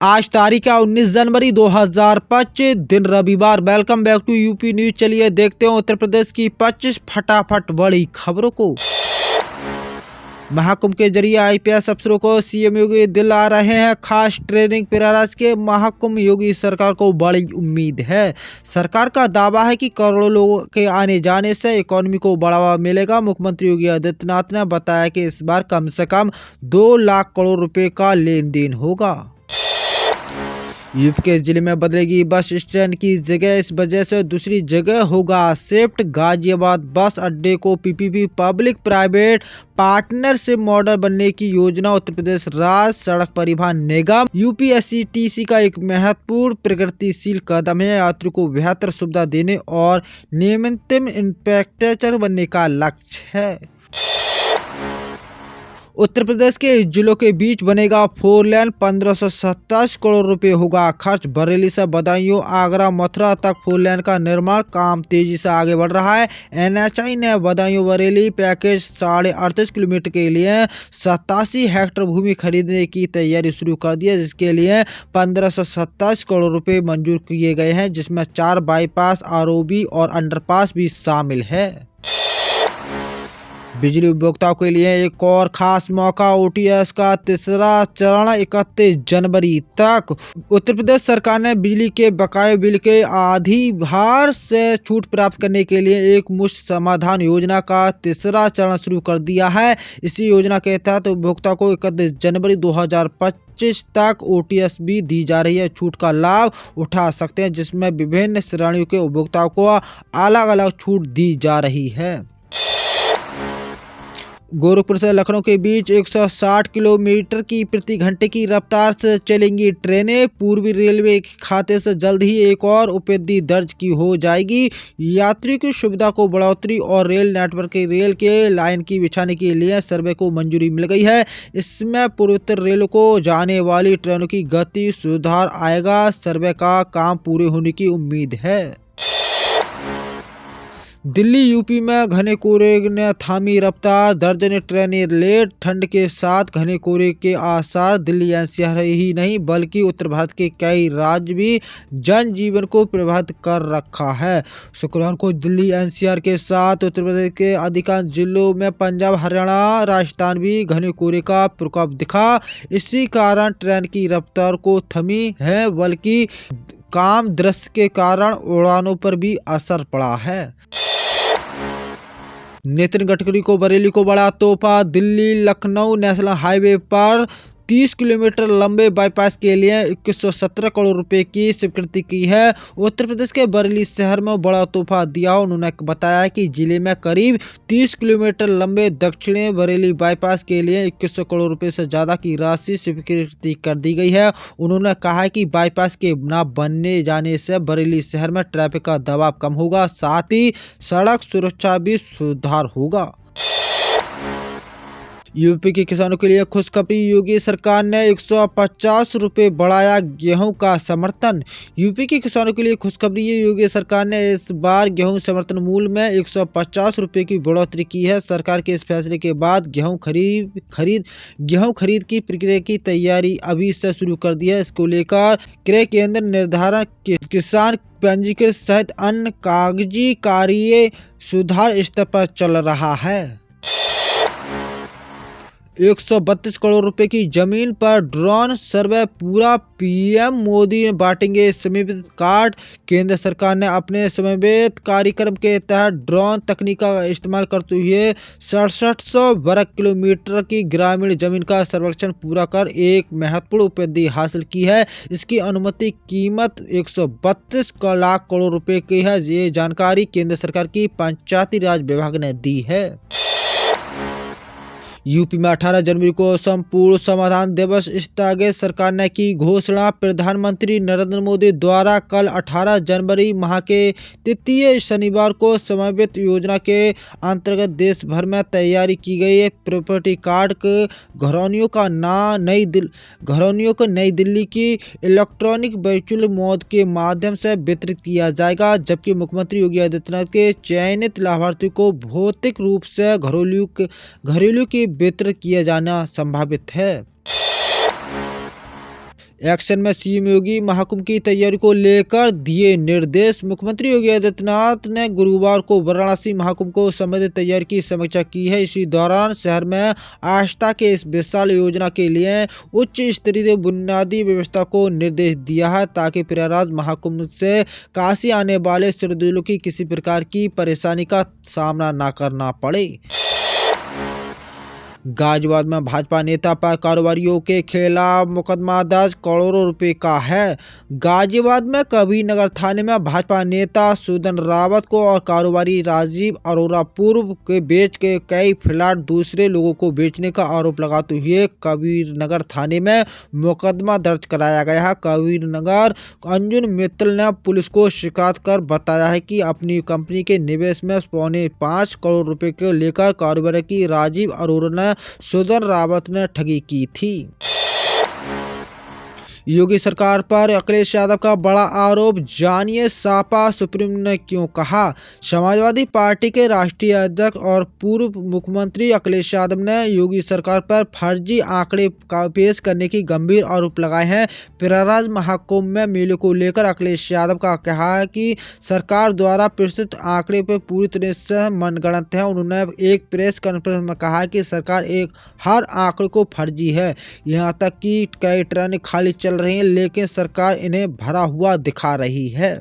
आज तारीख है 19 जनवरी 2025 दिन रविवार। Welcome back to UP news. चलिए देखते हैं उत्तर प्रदेश की 25 फटाफट बड़ी खबरों को। महाकुंभ के जरिए आईपीएस अफसरों को सीएम योगी दिला रहे हैं खास ट्रेनिंग। प्रयागराज के महाकुंभ योगी सरकार को बड़ी उम्मीद है। सरकार का दावा है कि करोड़ों लोगों के आने जाने से इकोनॉमी को बढ़ावा मिलेगा। मुख्यमंत्री योगी आदित्यनाथ ने बताया कि इस बार कम से कम 2 लाख करोड़ रुपए का लेन देन होगा। यूपी के जिले में बदलेगी बस स्टैंड की जगह, इस वजह से दूसरी जगह होगा शिफ्ट। गाजियाबाद बस अड्डे को PPP public private partnership model बनने की योजना। उत्तर प्रदेश राज्य सड़क परिवहन निगम यूपीएससीटीसी का एक महत्वपूर्ण प्रगतिशील कदम है। यात्रियों को बेहतर सुविधा देने और नियमित इंफ्रास्ट्रक्चर बनने का लक्ष्य है। उत्तर प्रदेश के जिलों के बीच बनेगा 4 लेन, 1527 करोड़ रुपए होगा खर्च। बरेली से बदायूं आगरा मथुरा तक 4 लेन का निर्माण काम तेजी से आगे बढ़ रहा है। एनएचआई ने बदायूं बरेली पैकेज 38.5 किलोमीटर के लिए 87 हेक्टेयर भूमि खरीदने की तैयारी शुरू कर दी है, जिसके लिए 1527 करोड़ रुपए मंजूर किए गए हैं, जिसमें 4 बाईपास, आरओबी और अंडरपास भी शामिल है। बिजली उपभोक्ताओं के लिए एक और खास मौका। ओटीएस का तीसरा चरण 31 जनवरी तक। उत्तर प्रदेश सरकार ने बिजली के बकाये बिल के आधी भार से छूट प्राप्त करने के लिए एक मुश्त समाधान योजना का तीसरा चरण शुरू कर दिया है। इसी योजना के तहत उपभोक्ता को 31 जनवरी 2025 तक ओटीएस भी दी जा रही है। छूट का लाभ उठा सकते हैं, जिसमें विभिन्न श्रेणियों के उपभोक्ताओं को अलग अलग छूट दी जा रही है। गोरखपुर से लखनऊ के बीच 160 किलोमीटर की प्रति घंटे की रफ्तार से चलेंगी ट्रेनें। पूर्वी रेलवे के खाते से जल्द ही एक और उपलब्धि दर्ज की हो जाएगी। यात्रियों की सुविधा को बढ़ोतरी और रेल नेटवर्क के रेल के लाइन की बिछाने के लिए सर्वे को मंजूरी मिल गई है। इसमें पूर्वोत्तर रेल को जाने वाली ट्रेनों की गति सुधार आएगा। सर्वे का काम पूरे होने की उम्मीद है। दिल्ली यूपी में घने कोहरे ने थामी रफ्तार, दर्जन ट्रेनें लेट। ठंड के साथ घने कोहरे के आसार। दिल्ली एनसीआर ही नहीं बल्कि उत्तर भारत के कई राज्य भी जनजीवन को प्रभावित कर रखा है। शुक्रवार को दिल्ली एनसीआर के साथ उत्तर प्रदेश के अधिकांश जिलों में पंजाब, हरियाणा, राजस्थान भी घने कोहरे का प्रकोप दिखा। इसी कारण ट्रेन की रफ्तार को थमी है, बल्कि काम दृश्य के कारण उड़ानों पर भी असर पड़ा है। नितिन गडकरी को बरेली को बड़ा तोहफा। दिल्ली लखनऊ नेशनल हाईवे पर 30 किलोमीटर लंबे बाईपास के लिए 2117 करोड़ रुपए की स्वीकृति की है। उत्तर प्रदेश के बरेली शहर में बड़ा तोहफा दिया। उन्होंने बताया कि जिले में करीब 30 किलोमीटर लंबे दक्षिणी बरेली बाईपास के लिए 2100 करोड़ रुपए से ज़्यादा की राशि स्वीकृति कर दी गई है। उन्होंने कहा कि बाईपास के न बनने जाने से बरेली शहर में ट्रैफिक का दबाव कम होगा, साथ ही सड़क सुरक्षा भी सुधार होगा। यूपी के किसानों के लिए खुशखबरी। योगी सरकार ने 150 रुपये बढ़ाया गेहूं का समर्थन। यूपी के किसानों के लिए खुशखबरी है। योगी सरकार ने इस बार गेहूं समर्थन मूल्य में 150 रुपये की बढ़ोतरी की है। सरकार के इस फैसले के बाद गेहूं खरीद की प्रक्रिया की तैयारी अभी से शुरू कर दी है। इसको लेकर क्रय केंद्र निर्धारण, किसान पंजीकरण सहित अन्य कागजी कार्य सुधार स्तर पर चल रहा है। 132 करोड़ रुपए की जमीन पर ड्रोन सर्वे पूरा। पीएम मोदी ने बांटेंगे समन्वित कार्ड। केंद्र सरकार ने अपने समन्वित कार्यक्रम के तहत ड्रोन तकनीक का इस्तेमाल करते हुए 6700 वर्ग किलोमीटर की ग्रामीण जमीन का सर्वेक्षण पूरा कर एक महत्वपूर्ण उपलब्धि हासिल की है। इसकी अनुमति कीमत 132 लाख करोड़ रुपए की है। ये जानकारी केंद्र सरकार की पंचायती राज विभाग ने दी है। यूपी में 18 जनवरी को संपूर्ण समाधान दिवस स्थगित। सरकार ने की घोषणा। प्रधानमंत्री नरेंद्र मोदी द्वारा कल 18 जनवरी माह के तृतीय शनिवार को समन्वित योजना के अंतर्गत देश भर में तैयारी की गई है। प्रॉपर्टी कार्ड के घरौनियों को नई दिल्ली की इलेक्ट्रॉनिक वर्चुअल मोड के माध्यम से वितरित किया जाएगा, जबकि मुख्यमंत्री योगी आदित्यनाथ के चयनित लाभार्थियों को भौतिक रूप से घरेलू की वितरित किया जाना संभावित है। एक्शन में सीएम योगी महाकुंभ की तैयारी को लेकर दिए निर्देश। मुख्यमंत्री योगी आदित्यनाथ ने गुरुवार को वाराणसी महाकुंभ को संबंधित तैयारी की समीक्षा की है। इसी दौरान शहर में आस्था के इस विशाल योजना के लिए उच्च स्तरीय बुनियादी व्यवस्था को निर्देश दिया है ताकि प्रयागराज महाकुंभ से काशी आने वाले श्रद्धालुओं की किसी प्रकार की परेशानी का सामना न करना पड़े। गाजियाबाद में भाजपा नेता पर कारोबारियों के खिलाफ मुकदमा दर्ज, करोड़ों रुपए का है। गाजियाबाद में कबीर नगर थाने में भाजपा नेता सुदन रावत को और कारोबारी राजीव अरोरा पूर्व के बेच के कई फ्लैट दूसरे लोगों को बेचने का आरोप लगाते हुए कबीर नगर थाने में मुकदमा दर्ज कराया गया है। कबीर नगर अंजुन मित्तल ने पुलिस को शिकायत कर बताया है कि अपनी कंपनी के निवेश में 5.25 करोड़ रुपए को लेकर कारोबारी राजीव अरोरा ने सुदन रावत ने ठगी की थी। योगी सरकार पर अखिलेश यादव का बड़ा आरोप, जानिए सपा सुप्रीमो ने क्यों कहा। समाजवादी पार्टी के राष्ट्रीय अध्यक्ष और पूर्व मुख्यमंत्री अखिलेश यादव ने योगी सरकार पर फर्जी आंकड़े पेश करने की गंभीर आरोप लगाए हैं। प्रयागराज महाकुंभ में मेले को लेकर अखिलेश यादव का कहा है कि सरकार द्वारा प्रस्तुत आंकड़े पर पूरी तरह से मनगढ़ंत है। उन्होंने एक प्रेस कॉन्फ्रेंस में कहा कि सरकार हर आंकड़े को फर्जी है, यहाँ तक कि कई ट्रेनें खाली चल रही हैं लेकिन सरकार इन्हें भरा हुआ दिखा रही है।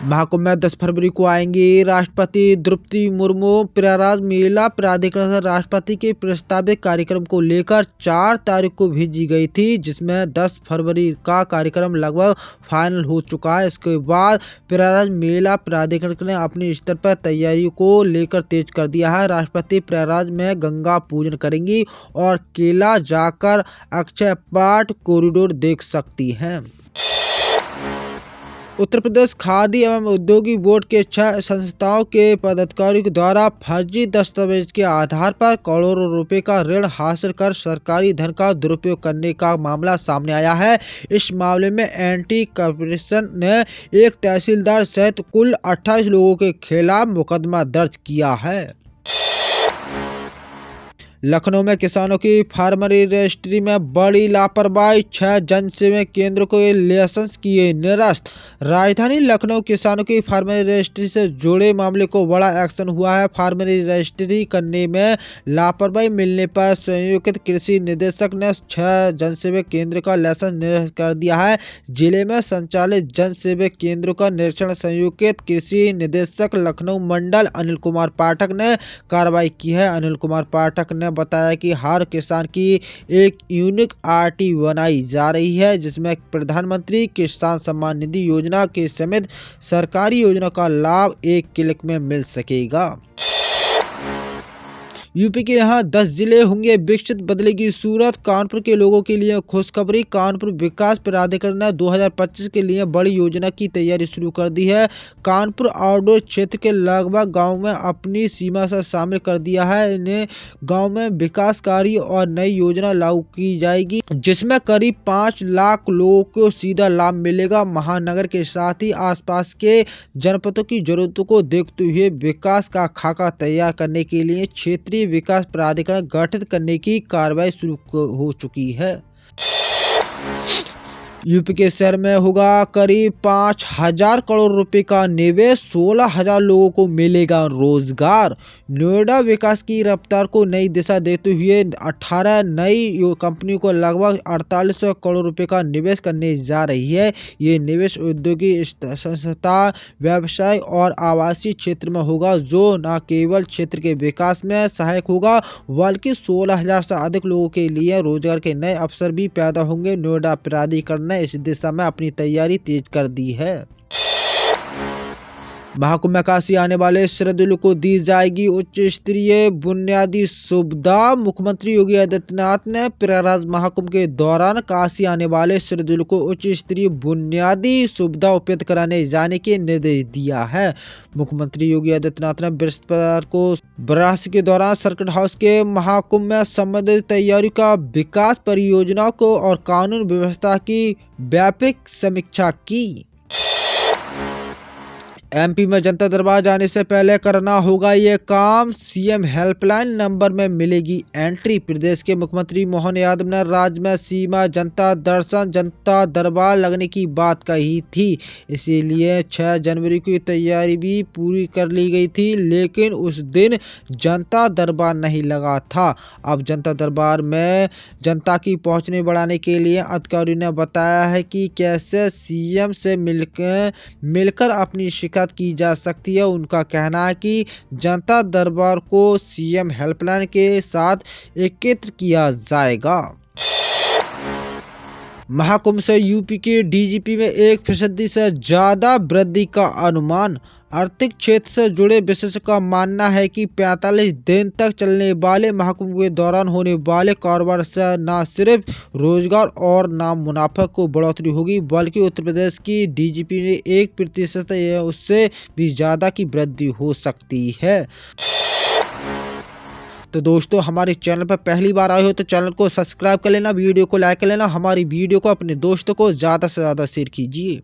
महाकुंभ में 10 फरवरी को आएंगी राष्ट्रपति द्रौपदी मुर्मू। प्रयागराज मेला प्राधिकरण से राष्ट्रपति के प्रस्तावित कार्यक्रम को लेकर 4 तारीख को भेजी गई थी, जिसमें 10 फरवरी का कार्यक्रम लगभग फाइनल हो चुका है। इसके बाद प्रयागराज मेला प्राधिकरण ने अपने स्तर पर तैयारियों को लेकर तेज कर दिया है। राष्ट्रपति प्रयागराज में गंगा पूजन करेंगी और केला जाकर अक्षय पाट कॉरिडोर देख सकती हैं। उत्तर प्रदेश खादी एवं औद्योगिक बोर्ड के 6 संस्थाओं के पदाधिकारियों के द्वारा फर्जी दस्तावेज के आधार पर करोड़ों रुपए का ऋण हासिल कर सरकारी धन का दुरुपयोग करने का मामला सामने आया है। इस मामले में एंटी करप्शन ने एक तहसीलदार सहित कुल 28 लोगों के खिलाफ मुकदमा दर्ज किया है। लखनऊ में किसानों की फार्मरी रजिस्ट्री में बड़ी लापरवाही, 6 जन सेवा केंद्रों को लाइसेंस किए निरस्त। राजधानी लखनऊ किसानों की फार्मरी रजिस्ट्री से जुड़े मामले को बड़ा एक्शन हुआ है। फार्मरी रजिस्ट्री करने में लापरवाही मिलने पर संयुक्त कृषि निदेशक ने 6 जन सेवा केंद्र का लाइसेंस निरस्त कर दिया है। जिले में संचालित जन सेवा केंद्रों का निरीक्षण संयुक्त कृषि निदेशक लखनऊ मंडल अनिल कुमार पाठक ने कार्रवाई की है। अनिल कुमार पाठक ने बताया कि हर किसान की एक यूनिक आरटी बनाई जा रही है, जिसमें प्रधानमंत्री किसान सम्मान निधि योजना के समेत सरकारी योजना का लाभ एक क्लिक में मिल सकेगा। यूपी के यहाँ 10 जिले होंगे विकसित, बदलेगी सूरत। कानपुर के लोगों के लिए खुशखबरी, कानपुर विकास प्राधिकरण ने 2025 के लिए बड़ी योजना की तैयारी शुरू कर दी है। कानपुर आउटडोर क्षेत्र के लगभग गांव में अपनी सीमा से शामिल कर दिया है। इन्हें गांव में विकास कार्य और नई योजना लागू की जाएगी, जिसमें करीब 5 लाख लोगों को सीधा लाभ मिलेगा। महानगर के साथ ही आसपास के जनपदों की जरूरतों को देखते हुए विकास का खाका तैयार करने के लिए क्षेत्रीय विकास प्राधिकरण गठित करने की कार्रवाई शुरू हो चुकी है। यूपी के शहर में होगा करीब 5,000 करोड़ रुपए का निवेश, 16,000 लोगों को मिलेगा रोजगार। नोएडा विकास की रफ्तार को नई दिशा देते हुए 18 नई कंपनियों को लगभग 4800 करोड़ रुपए का निवेश करने जा रही है। ये निवेश औद्योगिक संस्था, व्यवसाय और आवासीय क्षेत्र में होगा, जो न केवल क्षेत्र के विकास में सहायक होगा बल्कि 16,000 से अधिक लोगों के लिए रोजगार के नए अवसर भी पैदा होंगे। नोएडा प्राधिकरण इस दिशा में अपनी तैयारी तेज कर दी है। महाकुंभ में काशी आने वाले श्रद्धालुओं को दी जाएगी उच्च स्तरीय बुनियादी सुविधा। मुख्यमंत्री योगी आदित्यनाथ ने प्रयागराज महाकुंभ के दौरान काशी आने वाले श्रद्धालुओं को उच्च स्तरीय बुनियादी सुविधा उपलब्ध कराने जाने के निर्देश दिया है। मुख्यमंत्री योगी आदित्यनाथ ने बृहस्पतिवार को वाराणसी के दौरान सर्किट हाउस के महाकुंभ में संबंधित तैयारी का विकास परियोजनाओं को और कानून व्यवस्था की व्यापक समीक्षा की। एमपी में जनता दरबार जाने से पहले करना होगा ये काम, सीएम हेल्पलाइन नंबर में मिलेगी एंट्री। प्रदेश के मुख्यमंत्री मोहन यादव ने राज्य में सीमा जनता दर्शन जनता दरबार लगने की बात कही थी, इसीलिए 6 जनवरी की तैयारी भी पूरी कर ली गई थी, लेकिन उस दिन जनता दरबार नहीं लगा था। अब जनता दरबार में जनता की पहुंचने बढ़ाने के लिए अधिकारियों ने बताया है कि कैसे सीएम से मिलकर अपनी शिकायत की जा सकती है। उनका कहना है कि जनता दरबार को सीएम हेल्पलाइन के साथ एकत्र किया जाएगा। महाकुंभ से यूपी के डीजीपी में 1% से ज्यादा वृद्धि का अनुमान। आर्थिक क्षेत्र से जुड़े विशेषज्ञों का मानना है कि 45 दिन तक चलने वाले महाकुंभ के दौरान होने वाले कारोबार से न सिर्फ रोजगार और न मुनाफा को बढ़ोतरी होगी, बल्कि उत्तर प्रदेश की डीजीपी ने 1% या उससे भी ज़्यादा की वृद्धि हो सकती है। तो दोस्तों, हमारे चैनल पर पहली बार आए हो तो चैनल को सब्सक्राइब कर लेना, वीडियो को लाइक कर लेना, हमारी वीडियो को अपने दोस्तों को ज़्यादा से ज़्यादा शेयर कीजिए।